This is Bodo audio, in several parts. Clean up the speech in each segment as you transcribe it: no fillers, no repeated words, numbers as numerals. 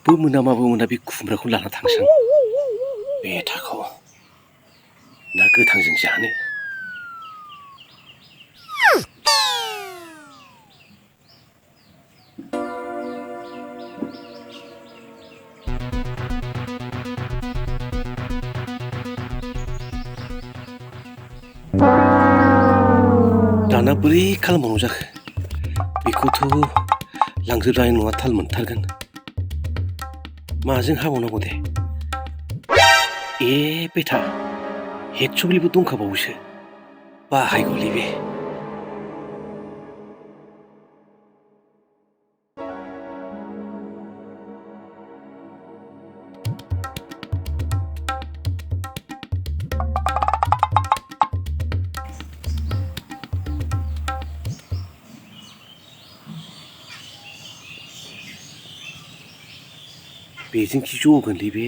माबो मोना बे खुमब्राखौ लाना थांसां बेथाखौ ना गोथांजों जानो दाना बोरै खालामबावनांगौ जाखो बेखौथ' लांजोबनाय नङा थाल मोनथारगोन माजों हाबावनांगौ दे ए बेथा हेडसुग्लिबो दंखाबावोसो बाहायगौलै बे बेजों खि जगोनलै बे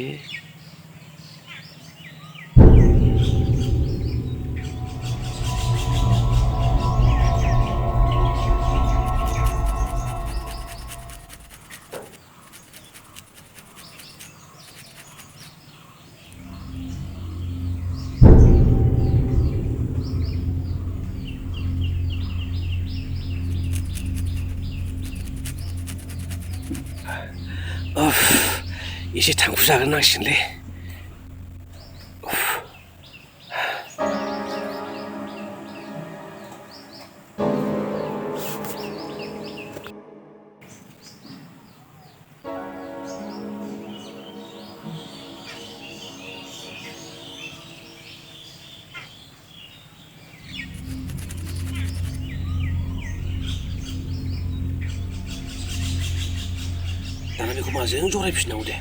एसे थांखु जाग्रोनांसिगोनलै दाना बेखौ माजों जरायफिननांगौ दे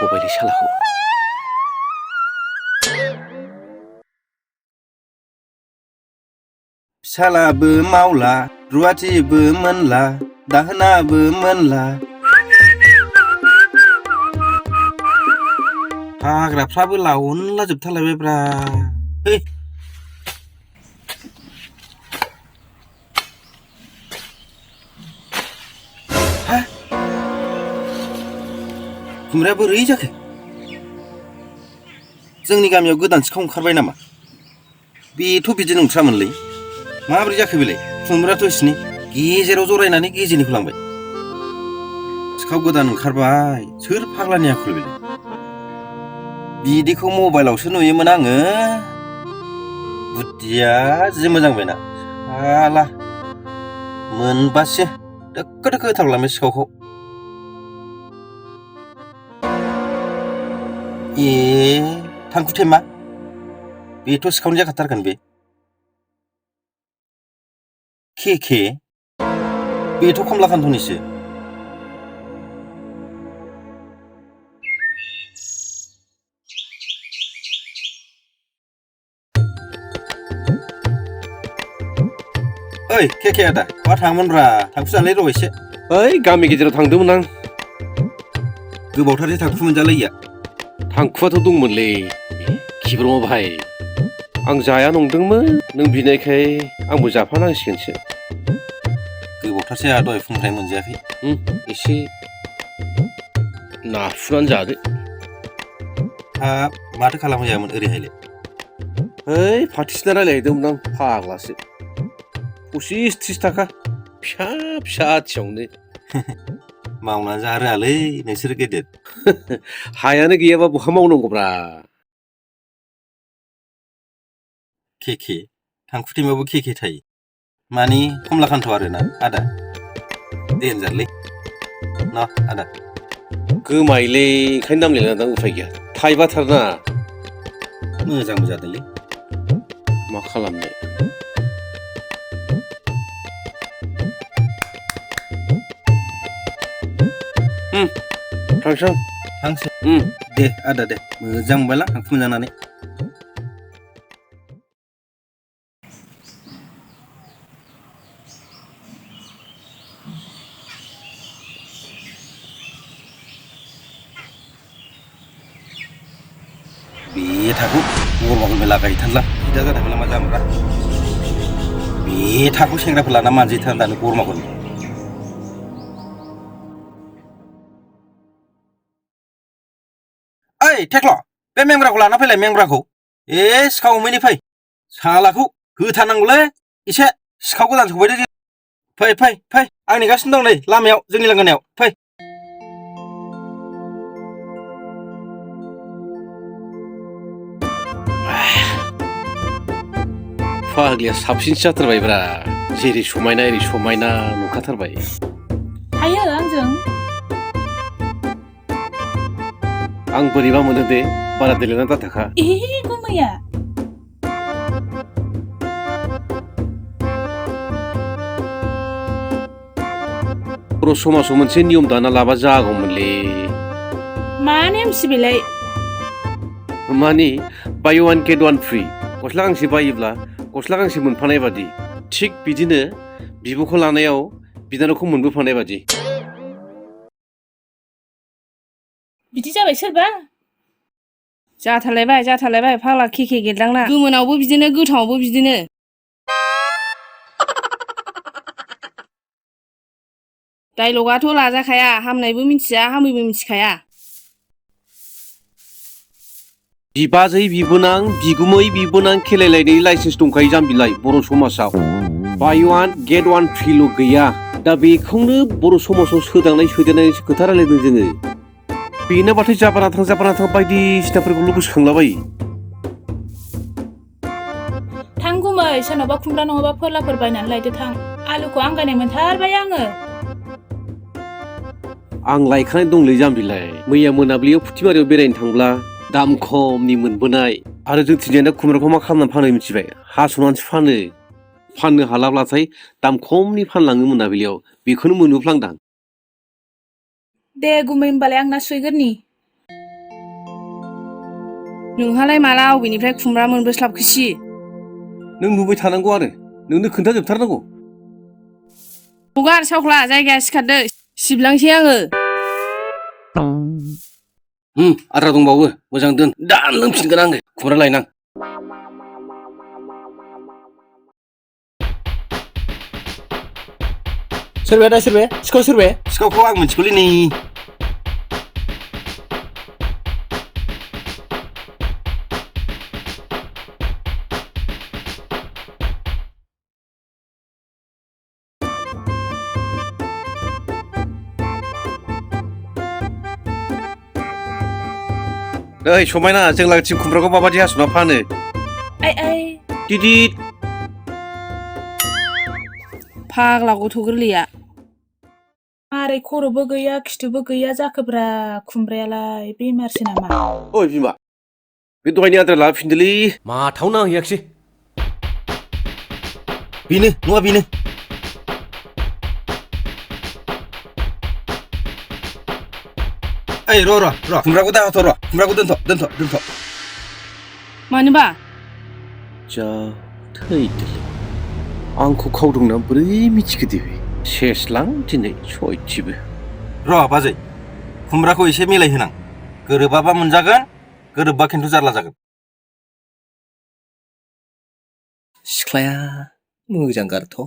गबायलै सालाखौ फिसालाबो मावला रुवाथिबो मोनला दाहोनाबो मोनला हाग्राफ्राबो लावनलाजोबथारलायबायब्रा हा खुमब्राया बोरै जाखो जोंनि गामियाव गोदान सिखाव ओंखारबाय नामा बेथ' बिदि नंथ्रामोनलै माबोरै जाखो बेलाय खुमब्रायाथ' इसिनि गेजेराव जरायनानै गेजेरनिखौ लांबाय सिखाव गोदान ओंखारबाय सोर फाग्लानि आखल बेलाय बिदिखौ मबाइलावसो नुयोमोन आङो बुद्धिया जि मोजां बेना साला मोनबासो दोखो दोखो होथारलांबाय सिखावखौ ए थांखुथेमा बेथ' सिखावनि जाखाथारगोन बे के बेथ' कमलाकान्तनिसो ओइ के आदा बहा थाङामोनब्रा थांखु जालाय र' एसे ओइ गामि गेजेराव थांदोंमोन आं गोबावथारसै थांखु मोनजालायैया थांखुआथ' दंमोनलै खिब्रमा भाइ आं जाया नंदोंमोन नों बिनायखाय आंबो जाफानांसिगोनसो गोबावथारसै आहा दहाय फुंनिफ्राय मोनजायाखै एसे नाफुनानै जादो हाब माथो खालामहैयामोन ओरैहायलाय ओइ फाथिसिना रायलायहैदोंमोन आं फाग्लासो 25-30 थाखा फिसा फिसा आथियावनो मावना जारोआलै नोंसोर गेदेर हायानो गैयाबा बहा मावनांगौब्रा केके थांखुथिमाबो केके थायो मानि कमलाकान्त आरोना आदा देनजारलै न आदा गोमायोलै ओंखायनो नाम लिरना दां उफाय गैया थाइबाथारना मोजांबो जादोंलै मा खालामनो थांसां थांसै दे आदा दे मोजां मोनबायलां थांखु मोनजानानै बे थाखु गरमाखौ लागायथारला बिदा जादोंमोन मा जामोनब्रा बे थाखु सेंग्राफोर लाना मानजिथार दानो गरमाखौ ओइ थेख्ल बे मेंग्राखौ लाना फैलाय मेंग्राखौ सिखाव हमैनि फै सालाखौ होथारनांगौलै एसे सिखाव गोदान सफैदो फै फै फै आं नेगासिनो दं नै लामायाव जोंनि लांगोनायाव फै फाग्लिया साबसिनसो जाथारबायब्रा जेरै समायना एरै समायना नुखाथारबाय हायो आंजों आं बोरैबा मोनो दे बारा देलायना दाथाखा गुमैया बर' समाजाव मोनसे नियम दाना लाबा जागौमोनलै मा नेमसि बेलाय मानि बाय वान गेट वान फ्रि गस्ला गांसे बायोब्ला गस्ला गांसे मोनफानाय बादि थिग बिदिनो बिब'खौ लानायाव बिनानावखौ मोनबोफानाय बादि बिदि जाबाय सोरबा जाथारलायबाय फाग्ला केके गेटलांना गोमोनावबो बिदिनो गोथाङावबो बिदिनो डाइलगाथ' लाजाखाया हामनायबो मिथिया हामैबो मिथिखाया बिबाजै बिबोनां बिगुमै बिबोनां खेलायलायनायनि लाइसेन्स दंखायो जाम्बिलाय बर' समाजाव बाय वान गेट वान फ्रिल' गैया दा बेखौनो बर' समाजाव सोदांनायसो खोथा रायलायदों जोङो बेनो माथो जापाना थां बायदिसिनाफोरखौल' गोसोखांलाबायो थां गुमै सोरनावबा खुमब्रा नङाबा फोरलाफोर बायनानै लायदो थां आलुखौ आंगायनाय मोनथारबाय आङो आं लायखानाय दंलै जाम्बिलाय मैया मोनाबिलियाव फुथिबारियाव बेरायनो थांब्ला दाम खमनि मोनबोनाय आरो जों थिंजायना खुमब्राखौ मा खालामनानै फानो मिथिबाय हास'नानैसो फाननो हालाब्लाथाय दाम खमनि फानलाङो मोनाबिलियाव बेखौनो मोनबोफ्लांदां दे गुमै होमबालाय आंना सुइगोरनि नोंहालाय माला अबेनिफ्राय खुमब्रा मोनबोस्लाबखोसि नों नुबाय थानांगौ आरो नोंनो खोन्थाजोबथारनांगौ हगार सावख्ला जायगाया सिखारदो सिबलांसै आङो आद्रा दंबावो मोजां दोन दा लोंफिनगोन आङो खुमब्रा लायनां सोरबाया सिखावखौ आं मिथिगौलै नै ओइ समायना जों लागोथिं खुमब्राखौ माबादि हास'ना फानो आइ दिदिद फाग्ला गथ' गोरलैया मारै खर'बो गैया खिथुबो गैया जाखोब्रा खुमब्रायालाय बेमारसो नामा ओइ बिमा बे दहायनि आद्रा लाबोफिनदोलै माथाव नांहैयाखिसै बेनो नङा बेनो ओइ र' खुमब्राखौ दाहथ' खुमब्राखौ दोनथ' मानोबा जा थैदोलै आंखौ खावदोंना बोरै मिथिखो दे बे सेसलां दिनै सयथिबो र' बाजै खुमब्राखौ एसे मिलायहोनां गोरोबाबा मोनजागोन गोरोबबा खिन्थु जारला जागोन सिख्लाया मोजां गारथ'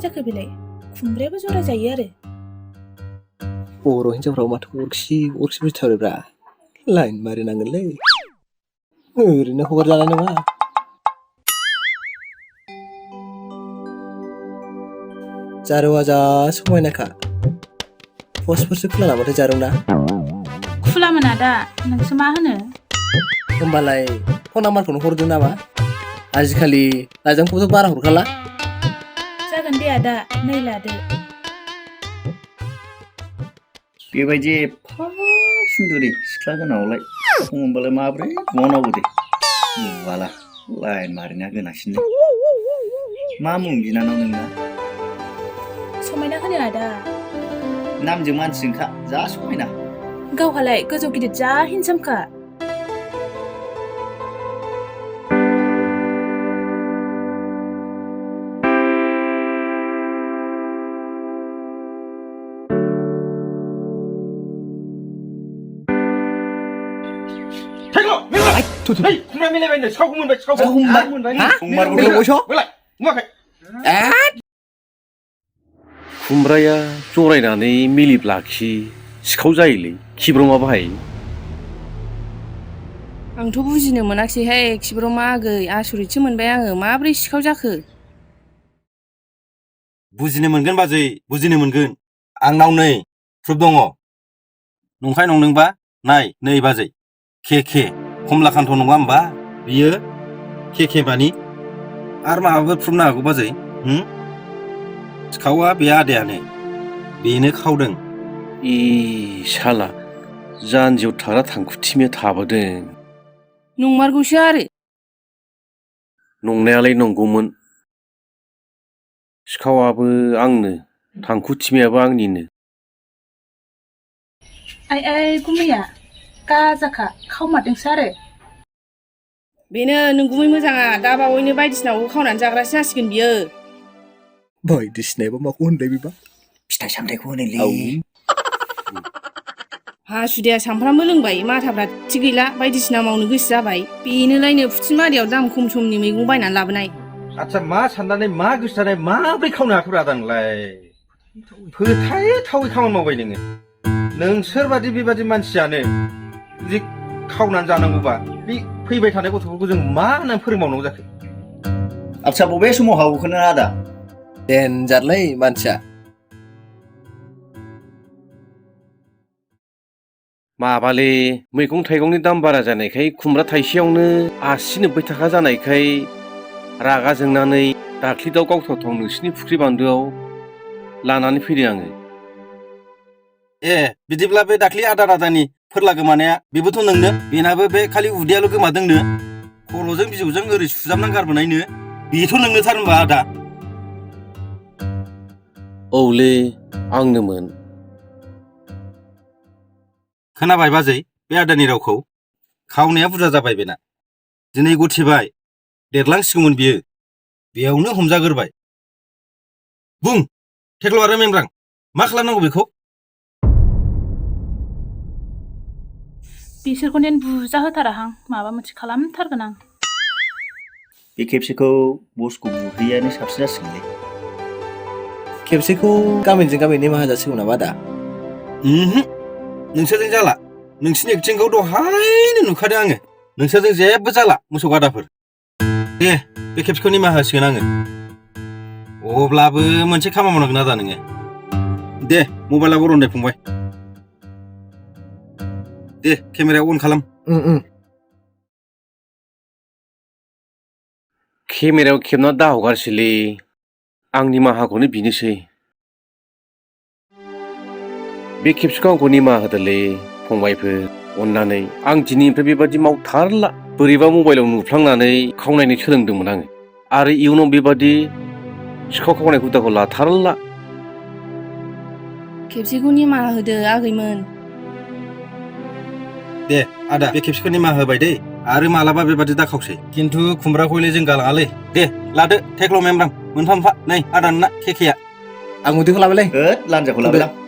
जाखो बेलाय खुमब्रायाबो जरा जायो आरो बर' हिनजावफ्राव माथो अरखि बुथारोब्रा लाइन मारिनांगोनलै ओरैनो हगारजानाय नङा जारौआ जा समायनाखा पस्टफोरसो खुला नामाथाय जारौना खुलामोन आदा नोंसो मा होनो होमबालाय फन नाम्बारखौनो हरदो नामा आजिखालि लाइजामखौथ' बारा हरखाला जागोन दे आदा नै लादो बेबायदि एफा सुन्दुरि सिख्ला गोनांआवलाय मोनबालाय माब्रै बुंनांगौ दे नुवाला लाइन मारिना गोनांसिनो मा मुं बिनानाव नोंना समायना होनो आदा नामजों मानसिजोंखा जा समायना गावहालाय गोजौ गिदिर जा हिनसामखा खुमब्रा मिलायबाय नो सिखावखौ मोनबाय सिखावखौ मोनबाय खुमब्राया जरायनानै मिलिब्लाखि सिखाव जायोलै खिब्रंआ बाहाय आंथ' बुजिनो मोनाखिसैहाय खिब्र' मा आगै आसरितसो मोनबाय आङो माब्रै सिखाव जाखो बुजिनो मोनगोन बाजै बुजिनो मोनगोन आंनाव नै प्रुफ दङ नंखाय नंदोंबा नाय नै बाजै के कमलाकान्त नङा होमबा बियो के मानि आरो माबाफोर प्रुफ नांगौ बाजै सिखावा बे आदायानो बेनो खावदों साला जानजियाव थाग्रा थांखुथिमिया थाबोदों नंमारगौसो आरो नंनायालाय नंगौमोन सिखावाबो आंनो थांखुथिमियाबो आंनिनो आइ गुमैया गाजाखा खावमारदोंसो आरो बेनो नोंगुमै मोजाङा दा बावैनो बायदिसिनाखौ खावनानै जाग्रासो जासिगोन बियो बायदिसिनायाबा माखौ होनलाय बेबा फिथाइ सामथाइखौ होनोलै हासुदिया सामफ्रामबो लोंबाय माथाफ्रा थिग गैला बायदिसिना मावनो गोसो जाबाय बेनोलायनो फुथिमारियाव दाम खम समनि मैगं बायनानै लाबोनाय आच्छा मा साननानै मा गोसो जानाय माब्रै खावनो हाखोब्रा आदांलाय फोथायथावै खामानि मावबाय नोङो नोंसोरबादि बेबादि मानसियानो जुदि खावनानै जानांगौबा बे फैबाय थानाय गथ'फोरखौ जों मा होननानै फोरोंबावनांगौ जाखो आच्छा बबे समाव हागौखौनो आदा देनजारलै मानसिया माबालै मैगं थाइगंनि दाम बारा जानायखाय खुमब्रा थाइसेयावनो 80-90 थाखा जानायखाय रागा जोंनानै दाख्लि दाव गावथावथाव नोंसिनि फुख्रि बान्दोआव लानानै फैदों आङो बिदिब्ला बे दाख्लि आदानि फोरला गोमानाया बेबोथ' नोंनो बेनाबो बे खालि उदैयाल' गोमादोंनो खर'जों बिजौजों ओरै सुजाबनानै गारबोनायनो बेथ' नोंनोथार होनबा आदा औलै आंनोमोन खोनाबाय बाजै बे आदानि रावखौ खावनाया बुरजा जाबाय बेना दिनै गथिबाय देरलांसिगौमोन बियो बेयावनो हमजागोरबाय बुं थेख्ल' आरो मेमब्रां मा खालामनांगौ बेखौ बिसोरखौ नेन बुजा होथाराहां माबा मोनसे खालामथारगोन आं बे खेबसेखौ बसखौ बुहैयानो साबसिन जासिगोनलै खेबसेखौ गामिजों गामि निमाहा जासिगौ नामा आदा नोंसोरजों जाला नोंसिनि एक्टिंखौ दहायनो नुखादों आङो नोंसोरजों जेबो जाला मोसौ गादाफोर दे बे खेबसेखौ निमाहा होसिगोन आङो अब्लाबो मोनसे खामानि मावनांगोन आदा नोङो दे मबाइला बरनदे फंबाय दे केमेराया अन खालाम केमेरायाव खेबना दाहगारसैलै आं निमाहाखौनो बिनोसै बे खेबसेखौ आंखौ निमाहा होदोलै फंबायफोर अननानै आं दिनैनिफ्राय बेबादि मावथारला बोरैबा मबाइलाव नुफ्लांनानै खावनायनो सोलोंदोंमोन आङो आरो इयुनाव बेबादि सिखाव खावनाय हुदाखौ लाथारला खेबसेखौ निमाहा होदो आगैमोन दे आदा बे खेबसेखौ निमाहा होबाय दै आरो मालाबा बेबादि दाखावसै खिन्थु खुमब्राखौ जों गालाङालै दे लादो थेख्ल' मेमब्रां मोनफा मोनफा नै आदाना केकेआ आं उदैखौ लाबायलै लान्जाखौ लाबाय आं